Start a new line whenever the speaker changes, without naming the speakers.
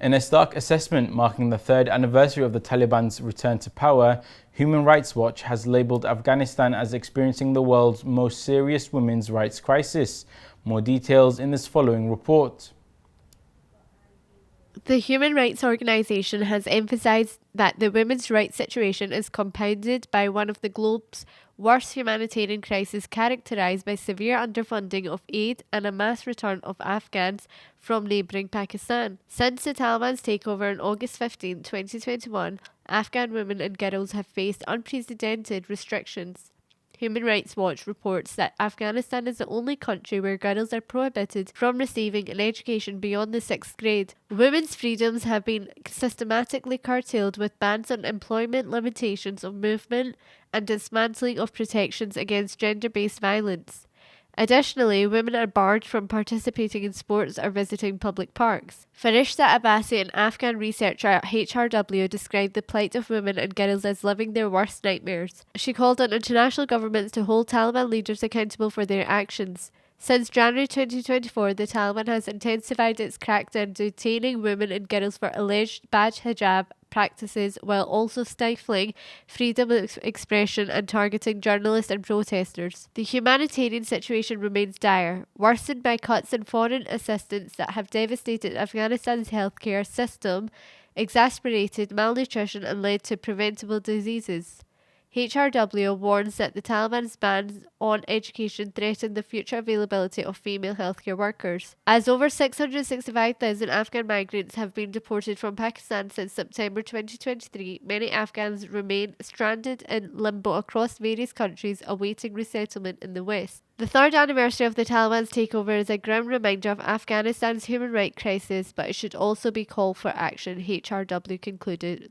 In a stark assessment marking the third anniversary of the Taliban's return to power, Human Rights Watch has labelled Afghanistan as experiencing the world's most serious women's rights crisis. More details in this following report.
The human rights organisation has emphasised that the women's rights situation is compounded by one of the globe's worst humanitarian crises, characterised by severe underfunding of aid and a mass return of Afghans from neighbouring Pakistan. Since the Taliban's takeover on August 15, 2021, Afghan women and girls have faced unprecedented restrictions. Human Rights Watch reports that Afghanistan is the only country where girls are prohibited from receiving an education beyond the 6th grade. Women's freedoms have been systematically curtailed with bans on employment, limitations of movement, and dismantling of protections against gender-based violence. Additionally, women are barred from participating in sports or visiting public parks. Farishta Abbasi, an Afghan researcher at HRW, described the plight of women and girls as living their worst nightmares. She called on international governments to hold Taliban leaders accountable for their actions. Since January 2024, the Taliban has intensified its crackdown, detaining women and girls for alleged bad hijab practices, while also stifling freedom of expression and targeting journalists and protesters. The humanitarian situation remains dire, worsened by cuts in foreign assistance that have devastated Afghanistan's healthcare system, exacerbated malnutrition, and led to preventable diseases. HRW warns that the Taliban's bans on education threaten the future availability of female healthcare workers. As over 665,000 Afghan migrants have been deported from Pakistan since September 2023, many Afghans remain stranded in limbo across various countries awaiting resettlement in the West. The third anniversary of the Taliban's takeover is a grim reminder of Afghanistan's human rights crisis, but it should also be call for action, HRW concluded.